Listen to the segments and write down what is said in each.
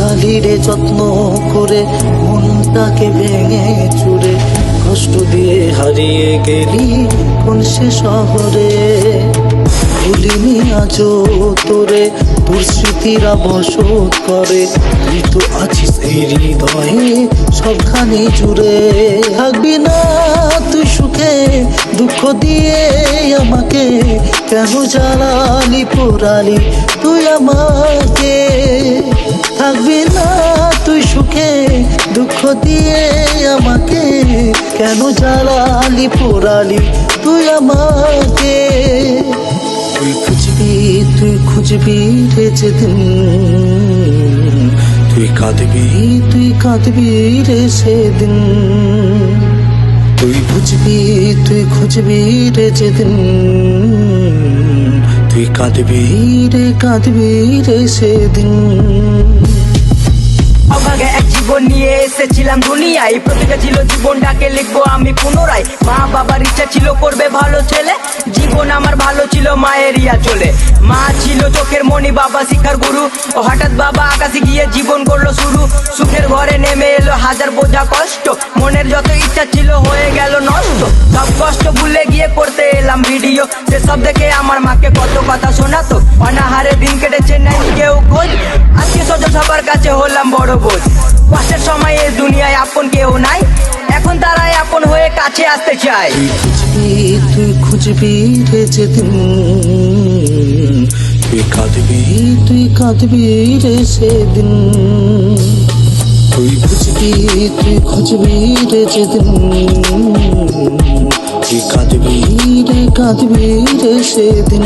লালিরে যত্ন করে মনটাকে ভেঙে চুরে কষ্ট দিয়ে হারিয়ে গেলি কোন সে শহরে। ভুলিনি আজও তোরে, তোর স্মৃতিরা বসত করে, তুই তো আছিস এই হৃদয়ে সবখানি জুড়ে। থাকবি না তুই সুখে, দুঃখ দিয়ে আমাকে কেন জ্বালালি পোড়ালি তুই আমাকে। থাকবি না তুই সুখে, দুঃখ দিয়ে আমাকে কেন জ্বালালি পোড়ালি তুই আমাকে। তুই খুঁজবি রে যেদিন, তুই কাঁদবি রে সেদিন। তুই খুঁজবি রে যেদিন, তুই কাঁদবি রে সেদিন। অভাগে এক জীবন নিয়ে এসেছিলাম দুনিয়ায়, প্রতিটা ছিল জীবনটাকে লিখবো আমি পুনরায়। মা বাবার ইচ্ছা ছিল করবে ভালো ছেলে, জীবন আমার ভালো ছিল মায়ের ইয়া চলে। মা ছিল চোখের মণি, বাবা শিক্ষার গুরু, ও হঠাৎ বাবা আকাশে গিয়ে জীবন করলো শুরু। সুখের ঘরে নেমে এলো হাজার বোঝা কষ্ট, মনের যত ইচ্ছা ছিল হয়ে গেল নষ্ট। সব কষ্ট ভুলে গিয়ে করতে এলাম ভিডিও, সেসব দেখে আমার মাকে কত কথা শোনাতো। অনাহারে দিন কেটেছে নাই কেউ খোঁজ, আত্মীয় স্বজন সবার কাছে হলাম বড় বোঝ। কষ্টের সময় এই দুনিয়ায় আপন কেউ নাই, এখন তারাই আপন হয়ে কাছে আসতে চায়। তুই খুঁজবি রে যেদিন, তুই কাঁদবি রে সেদিন। তুই খুঁজবি রে যেদিন, তুই কাঁদবি রে সেদিন।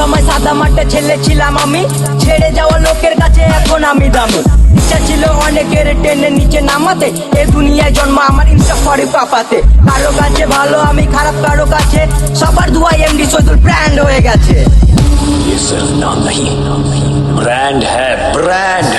সময় সাদা মাঠে ছেলে ছিলাম আমি, ছেড়ে যাওয়া লোকের কাছে এখন আমি দামি। ইচ্ছা ছিল অনেকের টেনে নিচে নামাতে, এ দুনিয়ায় জন্ম আমার ইনস্টা করে পাপাতে। কারো কাছে ভালো আমি খারাপ, কারো কাছে সবার দুয়াই এমডি শহীদুল ব্র্যান্ড হয়ে গেছে। ये सिर्फ नाम नहीं, ब्रांड है ब्रांड।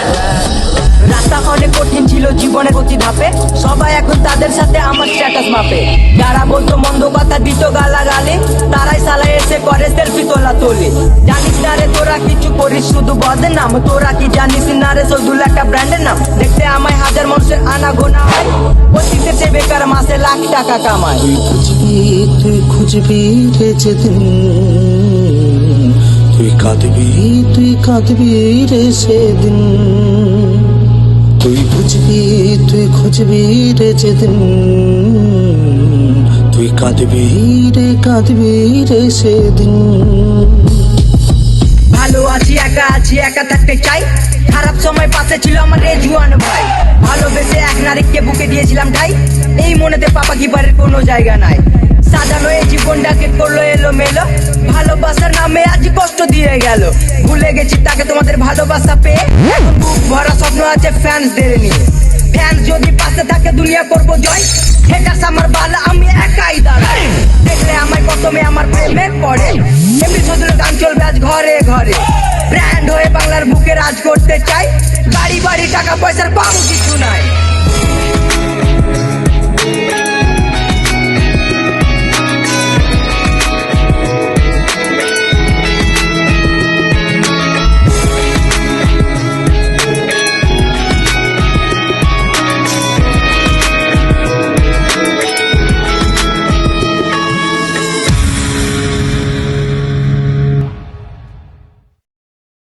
রাস্তা অনেক কঠিন ছিল জীবনের প্রতি ধাপে, সবাই এখন তাদের সাথে আমার স্ট্যাটাস মাপে। যারা বলতো মন্দ কথা দিত গালাগালি, তারাই সালায় এসে করে সেলফি তোলা তোলে। জানিস না রে তোরা কিছু করিস শুধু বদনাম, তোরা কি জানিস না রে শহীদুল একটা ব্র্যান্ডের নাম। দেখতে আমায় হাজার মানুষের আনা গোনা হয়, অতীতে সে বেকার মাসে লাখ টাকা কামায়। তুই খুঁজবি রে যেদিন, তুই কাঁদবি রে সেদিন। তুই খুঁজবি রে যেদিন, তুই কাঁদবি রে সেদিন। ভালো আছি একা থাকতে চাই, খারাপ সময় পাশে ছিল আমার রেজুয়ান ভাই। ভালোবেসে এক নারীকে বুকে দিয়েছিলাম ঠাই, এই মনেতে পাপা কিপারের কোনো জায়গা নাই। সাজানো এই জীবনটাকে করলো এলো মেলো, ভালোবাসার নামে আজ কষ্ট দিয়ে গেল। ভুলে গেছি তাকে তোমাদের ভালোবাসা পেয়ে, এখন বুক ভরা স্বপ্ন আছে ফ্যান্সদের নিয়ে। ফ্যান্স যদি পাশে থাকে দুনিয়া করবো জয়, হেটার্স আমার বালা আমি একাই দাঁড়াই। দেখলে আমায় প্রথমে আমার প্রেমে পড়ে, এমনি শহীদুলের গান চলবে আজ ঘরে ঘরে। ব্র্যান্ড হয়ে বাংলার বুকে রাজ করতে চাই, বাড়ি বাড়ি টাকা পয়সার কম কিছু নাই।